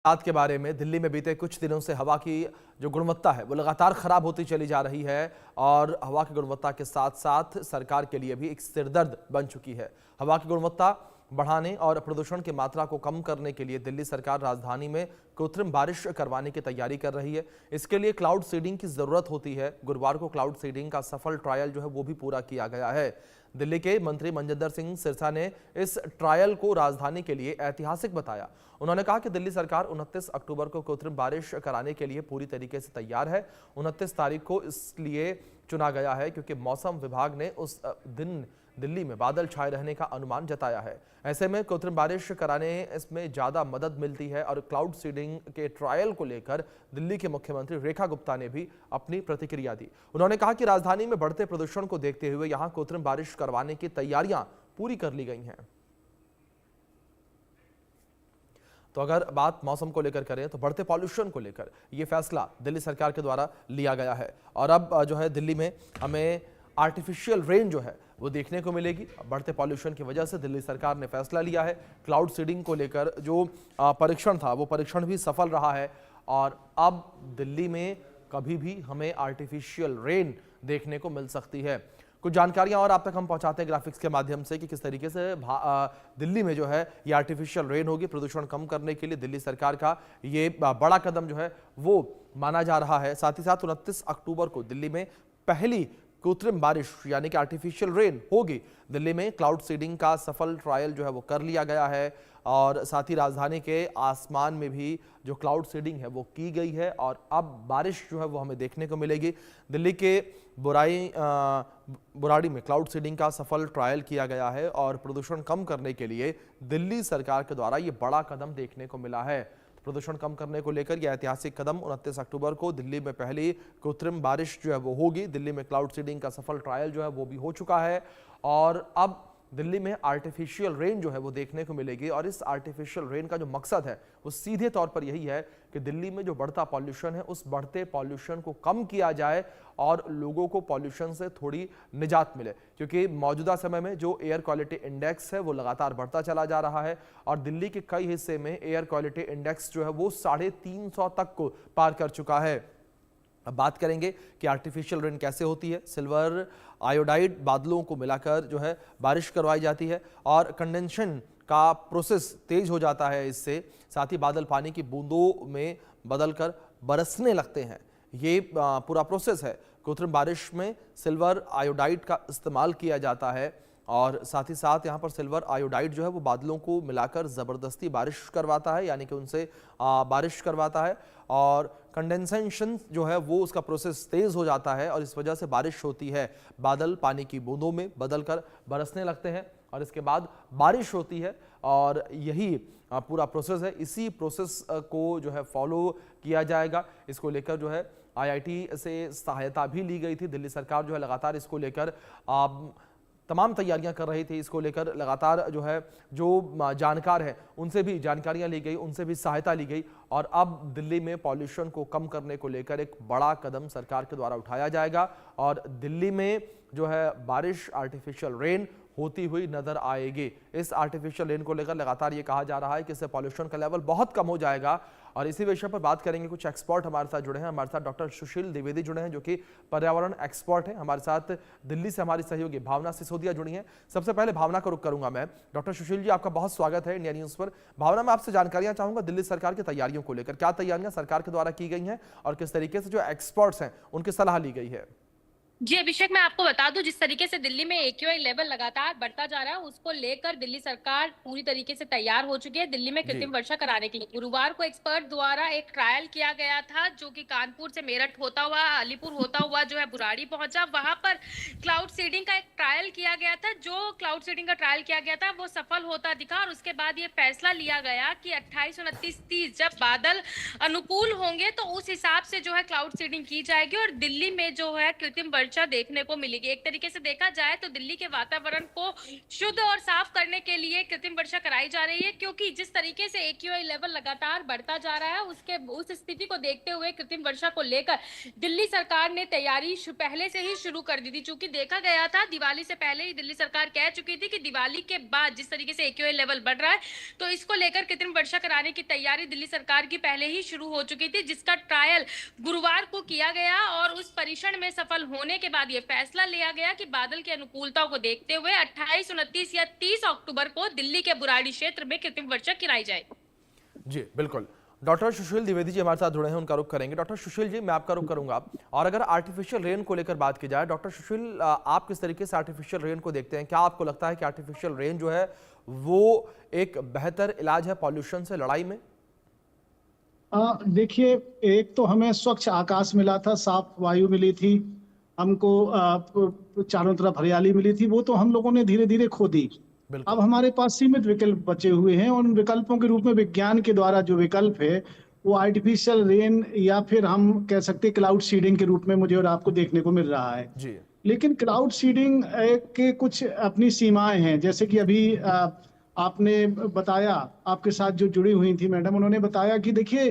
हालात के बारे में दिल्ली में बीते कुछ दिनों से हवा की जो गुणवत्ता है वो लगातार खराब होती चली जा रही है और हवा की गुणवत्ता के साथ साथ सरकार के लिए भी एक सिरदर्द बन चुकी है। हवा की गुणवत्ता बढ़ाने और प्रदूषण की मात्रा को कम करने के लिए दिल्ली सरकार राजधानी में कृत्रिम बारिश करवाने की तैयारी कर रही है। इसके लिए क्लाउड सीडिंग की जरूरत होती है। गुरुवार को क्लाउड सीडिंग का सफल ट्रायल जो है वो भी पूरा किया गया है। दिल्ली के मंत्री मनजिंदर सिंह सिरसा ने इस ट्रायल को राजधानी के लिए ऐतिहासिक बताया। उन्होंने कहा कि दिल्ली सरकार 29 अक्टूबर को कृत्रिम बारिश कराने के लिए पूरी तरीके से तैयार है। 29 तारीख को इसलिए चुना गया है क्योंकि मौसम विभाग ने उस दिन दिल्ली में बादल छाए रहने का अनुमान जताया है। ऐसे में कृत्रिम बारिश कराने इसमें ज्यादा मदद मिलती है और क्लाउड सीडिंग के ट्रायल को लेकर दिल्ली के मुख्यमंत्री रेखा गुप्ता ने भी अपनी प्रतिक्रिया दी। उन्होंने कहा कि राजधानी में बढ़ते प्रदूषण को देखते हुए यहां कृत्रिम बारिश करवाने की तैयारियां पूरी कर ली गई हैं। तो अगर बात मौसम को लेकर करें तो बढ़ते पॉल्यूशन को लेकर यह फैसला दिल्ली सरकार के द्वारा लिया गया है और अब जो है दिल्ली में हमें आर्टिफिशियल रेन जो है वो देखने को मिलेगी। बढ़ते पॉल्यूशन की वजह से दिल्ली सरकार ने फैसला लिया है। क्लाउड सीडिंग को लेकर जो परीक्षण था वो परीक्षण भी सफल रहा है और अब दिल्ली में कभी भी हमें आर्टिफिशियल रेन देखने को मिल सकती है। कुछ जानकारियां और आप तक हम पहुंचाते हैं ग्राफिक्स के माध्यम से कि किस तरीके से दिल्ली में जो है ये आर्टिफिशियल रेन होगी। प्रदूषण कम करने के लिए दिल्ली सरकार का ये बड़ा कदम जो है वो माना जा रहा है। साथ ही साथ 29 अक्टूबर को दिल्ली में पहली कृत्रिम बारिश यानी कि आर्टिफिशियल रेन होगी। दिल्ली में क्लाउड सीडिंग का सफल ट्रायल जो है वो कर लिया गया है और साथ ही राजधानी के आसमान में भी जो क्लाउड सीडिंग है वो की गई है और अब बारिश जो है वो हमें देखने को मिलेगी। दिल्ली के बुराड़ी में क्लाउड सीडिंग का सफल ट्रायल किया गया है और प्रदूषण कम करने के लिए दिल्ली सरकार के द्वारा ये बड़ा कदम देखने को मिला है। प्रदूषण कम करने को लेकर यह ऐतिहासिक कदम 29 अक्टूबर को दिल्ली में पहली कृत्रिम बारिश जो है वो होगी। दिल्ली में क्लाउड सीडिंग का सफल ट्रायल जो है वो भी हो चुका है और अब दिल्ली में आर्टिफिशियल रेन जो है वो देखने को मिलेगी और इस आर्टिफिशियल रेन का जो मकसद है वो सीधे तौर पर यही है कि दिल्ली में जो बढ़ता पॉल्यूशन है उस बढ़ते पॉल्यूशन को कम किया जाए और लोगों को पॉल्यूशन से थोड़ी निजात मिले, क्योंकि मौजूदा समय में जो एयर क्वालिटी इंडेक्स है वो लगातार बढ़ता चला जा रहा है और दिल्ली के कई हिस्से में एयर क्वालिटी इंडेक्स जो है वो 350 तक को पार कर चुका है। अब बात करेंगे कि आर्टिफिशियल रेन कैसे होती है। सिल्वर आयोडाइड बादलों को मिलाकर जो है बारिश करवाई जाती है और कंडेंसेशन का प्रोसेस तेज हो जाता है। इससे साथ ही बादल पानी की बूंदों में बदलकर बरसने लगते हैं। ये पूरा प्रोसेस है। कृत्रिम बारिश में सिल्वर आयोडाइड का इस्तेमाल किया जाता है और साथ ही साथ यहाँ पर सिल्वर आयोडाइड जो है वो बादलों को मिलाकर ज़बरदस्ती बारिश करवाता है, यानी कि उनसे बारिश करवाता है और कंडेंसेशन जो है वो उसका प्रोसेस तेज़ हो जाता है और इस वजह से बारिश होती है। बादल पानी की बूंदों में बदलकर बरसने लगते हैं और इसके बाद बारिश होती है और यही पूरा प्रोसेस है। इसी प्रोसेस को जो है फॉलो किया जाएगा। इसको लेकर जो है आईआईटी से सहायता भी ली गई थी। दिल्ली सरकार जो है लगातार इसको लेकर तमाम तैयारियां कर रही थी। इसको लेकर लगातार जो है जो जानकार हैं उनसे भी जानकारियां ली गई, उनसे भी सहायता ली गई और अब दिल्ली में पॉल्यूशन को कम करने को लेकर एक बड़ा कदम सरकार के द्वारा उठाया जाएगा और दिल्ली में जो है बारिश आर्टिफिशियल रेन होती हुई नजर आएगी। इस आर्टिफिशियल रेन को लेकर लगातार ये कहा जा रहा है कि इससे पॉल्यूशन का लेवल बहुत कम हो जाएगा और इसी विषय पर बात करेंगे। कुछ एक्सपर्ट हमारे साथ जुड़े हैं। हमारे साथ डॉक्टर सुशील द्विवेदी जुड़े हैं जो कि पर्यावरण एक्सपर्ट हैं। हमारे साथ दिल्ली से हमारी सहयोगी भावना सिसोदिया जुड़ी हैं। सबसे पहले भावना का रुख करूंगा मैं। डॉक्टर सुशील जी, आपका बहुत स्वागत है इंडिया न्यूज पर। भावना, मैं आपसे जानकारियां चाहूंगा दिल्ली सरकार की तैयारियों को लेकर। क्या तैयारियां सरकार के द्वारा की गई हैं और किस तरीके से जो एक्सपर्ट्स हैं उनकी सलाह ली गई है? जी अभिषेक, मैं आपको बता दूं, जिस तरीके से दिल्ली में एक्यूआई लेवल लगातार बढ़ता जा रहा है उसको लेकर दिल्ली सरकार पूरी तरीके से तैयार हो चुकी है दिल्ली में कृत्रिम वर्षा कराने के लिए। गुरुवार को एक्सपर्ट द्वारा एक ट्रायल किया गया था जो कि कानपुर से मेरठ होता हुआ अलीपुर होता हुआ जो है बुराड़ी पहुंचा। वहां पर क्लाउड सीडिंग का एक ट्रायल किया गया था। जो क्लाउड सीडिंग का ट्रायल किया गया था वो सफल होता दिखा और उसके बाद ये फैसला लिया गया कि 28, 29, 30 जब बादल अनुकूल होंगे तो उस हिसाब से जो है क्लाउड सीडिंग की जाएगी और दिल्ली में जो है कृत्रिम वर्षा देखने को मिलेगी। एक तरीके से देखा जाए तो दिल्ली के वातावरण को शुद्ध और साफ करने के लिए कृत्रिम वर्षा कराई जा रही है, क्योंकि जिस तरीके से AQI लेवल लगातार बढ़ता जा रहा है उस स्थिति को देखते हुए कृत्रिम वर्षा को लेकर दिल्ली सरकार ने तैयारी पहले से ही शुरू कर दी थी। चूंकि देखा गया था दिवाली से पहले ही दिल्ली सरकार कह चुकी थी कि दिवाली के बाद जिस तरीके से AQI लेवल बढ़ रहा है तो इसको लेकर कृत्रिम वर्षा कराने की तैयारी दिल्ली सरकार की पहले ही शुरू हो चुकी थी, जिसका ट्रायल गुरुवार को किया गया और उस परीक्षण में सफल होने के बाद यह फैसला लिया गया कि बादल की अनुकूलता को देखते हुए 28, 29 या 30 अक्टूबर को दिल्ली के बुराड़ी क्षेत्र में कृत्रिम वर्षा कराई जाए। जी बिल्कुल। डॉक्टर सुशील द्विवेदी जी हमारे साथ जुड़े हैं, उनका रुख करेंगे। डॉक्टर सुशील जी, मैं आपका रुख करूंगा। और अगर आर्टिफिशियल रेन को लेकर बात की जाए, डॉक्टर सुशील आप किस तरीके से आर्टिफिशियल रेन को देखते हैं? क्या आपको लगता है कि आर्टिफिशियल रेन जो है वो एक बेहतर इलाज है पॉल्यूशन से लड़ाई में? देखिए, एक तो हमें स्वच्छ आकाश मिला था, साफ वायु मिली थी, हमको चारों तरफ हरियाली मिली थी, वो तो हम लोगों ने धीरे धीरे खो दी। अब हमारे पास सीमित विकल्प बचे हुए हैं और उन विकल्पों के रूप में विज्ञान के द्वारा जो विकल्प है वो आर्टिफिशियल रेन या फिर हम कह सकते हैं क्लाउड सीडिंग के रूप में मुझे और आपको देखने को मिल रहा है जी। लेकिन क्लाउड सीडिंग के कुछ अपनी सीमाएं हैं। जैसे कि अभी आपने बताया, आपके साथ जो जुड़ी हुई थी मैडम, उन्होंने बताया कि देखिए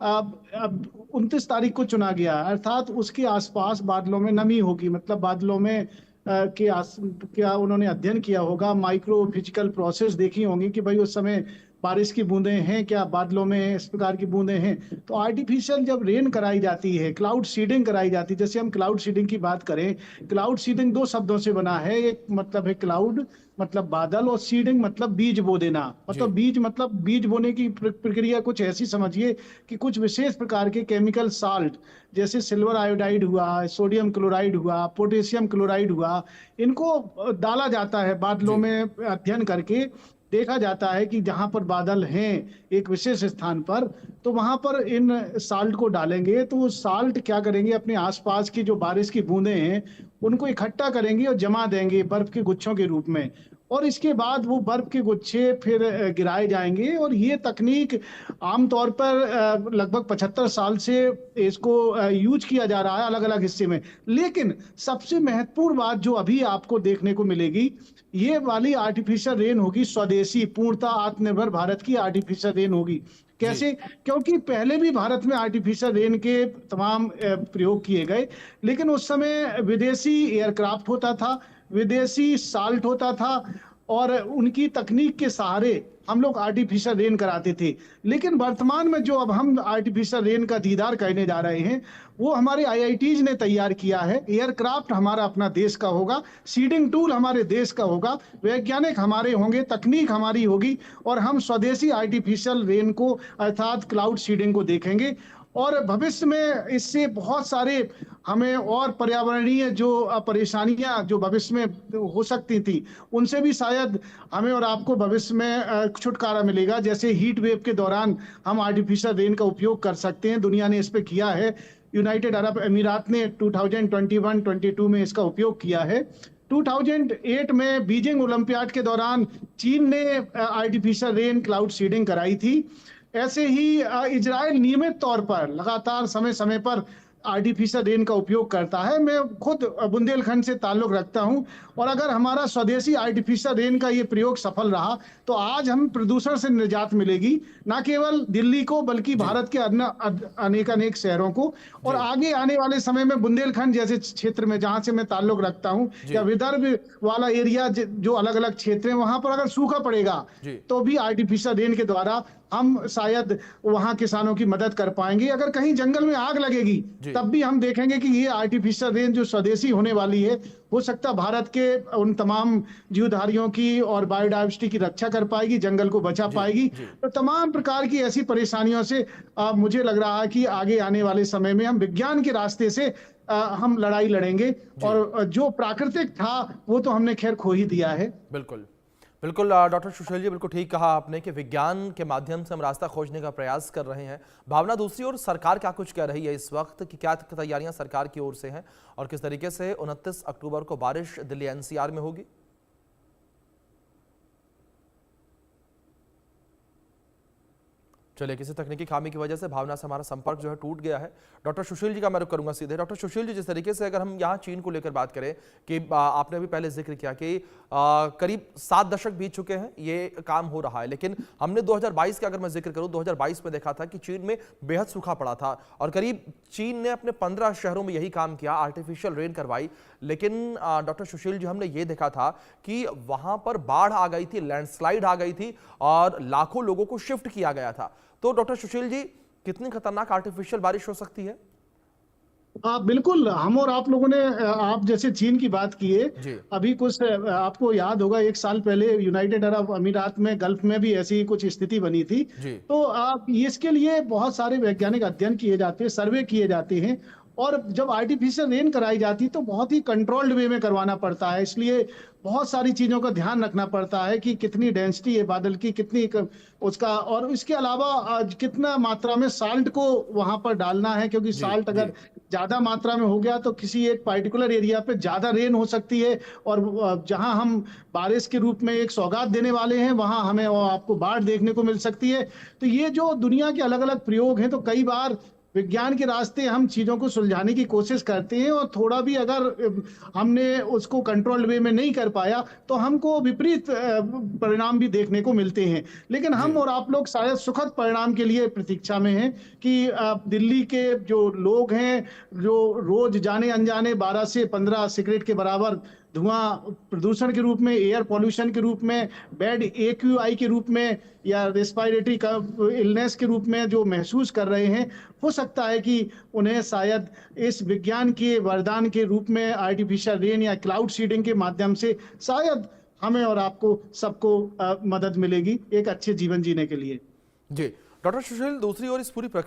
अब 29 तारीख को चुना गया, अर्थात उसके आसपास बादलों में नमी होगी, मतलब बादलों में क्या उन्होंने अध्ययन किया होगा, माइक्रो फिजिकल प्रोसेस देखी होंगी कि भाई उस समय बारिश की बूंदें हैं क्या, बादलों में इस प्रकार की बूंदें हैं। तो आर्टिफिशियल जब रेन कराई जाती है, क्लाउड सीडिंग कराई जाती है, जैसे हम क्लाउड सीडिंग की बात करें, क्लाउड सीडिंग 2 शब्दों से बना है। एक मतलब है क्लाउड मतलब बादल, और सीडिंग मतलब बीज बो देना। मतलब बीज मतलब बीज बोने की प्रक्रिया कुछ ऐसी समझिए कि कुछ विशेष प्रकार के केमिकल साल्ट जैसे सिल्वर आयोडाइड हुआ, सोडियम क्लोराइड हुआ, पोटेशियम क्लोराइड हुआ, इनको डाला जाता है बादलों में। अध्ययन करके देखा जाता है कि जहां पर बादल हैं एक विशेष स्थान पर, तो वहां पर इन साल्ट को डालेंगे, तो वो साल्ट क्या करेंगे, अपने आसपास की जो बारिश की बूंदें हैं उनको इकट्ठा करेंगे और जमा देंगे बर्फ के गुच्छों के रूप में, और इसके बाद वो बर्फ के गुच्छे फिर गिराए जाएंगे। और ये तकनीक आमतौर पर लगभग 75 साल से इसको यूज किया जा रहा है अलग अलग हिस्से में। लेकिन सबसे महत्वपूर्ण बात जो अभी आपको देखने को मिलेगी, ये वाली आर्टिफिशियल रेन होगी स्वदेशी, पूर्णतः आत्मनिर्भर भारत की आर्टिफिशियल रेन होगी। कैसे? क्योंकि पहले भी भारत में आर्टिफिशियल रेन के तमाम प्रयोग किए गए, लेकिन उस समय विदेशी एयरक्राफ्ट होता था, विदेशी साल्ट होता था, और उनकी तकनीक के सहारे हम लोग आर्टिफिशियल रेन कराते थे। लेकिन वर्तमान में जो अब हम आर्टिफिशियल रेन का दीदार करने जा रहे हैं वो हमारे IITs ने तैयार किया है। एयरक्राफ्ट हमारा अपना देश का होगा, सीडिंग टूल हमारे देश का होगा, वैज्ञानिक हमारे होंगे, तकनीक हमारी होगी, और हम स्वदेशी आर्टिफिशियल रेन को अर्थात क्लाउड सीडिंग को देखेंगे। और भविष्य में इससे बहुत सारे हमें और पर्यावरणीय जो परेशानियां जो भविष्य में हो सकती थी उनसे भी शायद हमें और आपको भविष्य में छुटकारा मिलेगा। जैसे हीट वेव के दौरान हम आर्टिफिशियल रेन का उपयोग कर सकते हैं, दुनिया ने इस पे किया है। यूनाइटेड अरब अमीरात ने 2021-22 में इसका उपयोग किया है। 2008 में बीजिंग ओलंपियाड के दौरान चीन ने आर्टिफिशियल रेन क्लाउड सीडिंग कराई थी। ऐसे ही इजराइल नियमित तौर पर लगातार समय समय पर आर्टिफिशियल रेन का उपयोग करता है। मैं खुद बुंदेलखंड से ताल्लुक रखता हूं, और अगर हमारा स्वदेशी आर्टिफिशियल रेन का ये प्रयोग सफल रहा तो आज हम प्रदूषण से निजात मिलेगी, न केवल दिल्ली को बल्कि भारत के अनेक शहरों को। और आगे आने वाले समय में बुंदेलखंड जैसे क्षेत्र में जहां से मैं ताल्लुक रखता हूं, या विदर्भ वाला एरिया जो अलग अलग क्षेत्र हैं, वहां पर अगर सूखा पड़ेगा तो भी आर्टिफिशियल रेन के द्वारा हम शायद वहां किसानों की मदद कर पाएंगे। अगर कहीं जंगल में आग लगेगी तब भी हम देखेंगे कि ये आर्टिफिशियल रेन जो स्वदेशी होने वाली है, हो सकता है भारत के उन तमाम जीवधारियों की और बायोडाइवर्सिटी की रक्षा कर पाएगी, जंगल को बचा पाएगी। तो तमाम प्रकार की ऐसी परेशानियों से मुझे लग रहा है कि आगे आने वाले समय में हम विज्ञान के रास्ते से हम लड़ाई लड़ेंगे, और जो प्राकृतिक था वो तो हमने खैर खो ही दिया है। बिल्कुल बिल्कुल डॉक्टर सुशील जी, बिल्कुल ठीक कहा आपने कि विज्ञान के माध्यम से हम रास्ता खोजने का प्रयास कर रहे हैं। भावना, दूसरी ओर सरकार क्या कुछ कह रही है इस वक्त, कि क्या तैयारियां सरकार की ओर से हैं और किस तरीके से 29 अक्टूबर को बारिश दिल्ली NCR में होगी? चलिए, किसी तकनीकी खामी की वजह से भावना से हमारा संपर्क जो है टूट गया है। डॉक्टर सुशील जी का मैं रुख करूंगा सीधे। डॉक्टर सुशील जी, जिस तरीके से अगर हम यहाँ चीन को लेकर बात करें कि आपने अभी पहले जिक्र किया कि करीब 7 दशक बीत चुके हैं ये काम हो रहा है, लेकिन हमने 2022 का अगर मैं जिक्र करूं, 2022 में देखा था कि चीन में बेहद सूखा पड़ा था और करीब चीन ने अपने 15 शहरों में यही काम किया, आर्टिफिशियल रेन करवाई। लेकिन डॉक्टर सुशील जी, हमने ये देखा था कि वहां पर बाढ़ आ गई थी, लैंडस्लाइड आ गई थी और लाखों लोगों को शिफ्ट किया गया था। तो डॉक्टर सुशील जी, कितनी खतरनाक आर्टिफिशियल बारिश हो सकती है? बिल्कुल, हम और आप लोगों ने आप जैसे चीन की बात की है। जी। अभी कुछ आपको याद होगा, 1 साल पहले यूनाइटेड अरब अमीरात में गल्फ में भी ऐसी कुछ स्थिति बनी थी। जी। तो इसके लिए बहुत सारे वैज्ञानिक अध्ययन किए जाते हैं, सर्वे किए जाते हैं, और जब आर्टिफिशियल रेन कराई जाती तो बहुत ही कंट्रोल्ड वे में करवाना पड़ता है। इसलिए बहुत सारी चीजों का ध्यान रखना पड़ता है कि कितनी डेंसिटी है बादल की, कितनी उसका, और इसके अलावा कितना मात्रा में साल्ट को वहां पर डालना है, क्योंकि जी। साल्ट जी। अगर ज्यादा मात्रा में हो गया तो किसी एक पर्टिकुलर एरिया पे ज्यादा रेन हो सकती है, और जहां हम बारिश के रूप में एक सौगात देने वाले हैं वहां हमें आपको बाढ़ देखने को मिल सकती है। तो ये जो दुनिया के अलग अलग प्रयोग हैं, तो कई बार विज्ञान के रास्ते हम चीजों को सुलझाने की कोशिश करते हैं, और थोड़ा भी अगर हमने उसको कंट्रोल वे में नहीं कर पाया तो हमको विपरीत परिणाम भी देखने को मिलते हैं। लेकिन हम और आप लोग शायद सुखद परिणाम के लिए प्रतीक्षा में हैं कि दिल्ली के जो लोग हैं, जो रोज जाने अनजाने 12 से 15 सिगरेट के बराबर धुआं प्रदूषण के रूप में, एयर पॉल्यूशन के रूप में, बैड AQI के रूप में, या रेस्पिरेटरी इलनेस के रूप में जो महसूस कर रहे हैं, हो सकता है कि उन्हें शायद इस विज्ञान के वरदान के रूप में आर्टिफिशियल रेन या क्लाउड सीडिंग के माध्यम से शायद हमें और आपको सबको मदद मिलेगी एक अच्छे जीवन जीने के लिए। जी। डॉक्टर सुशील, दूसरी ओर इस पूरी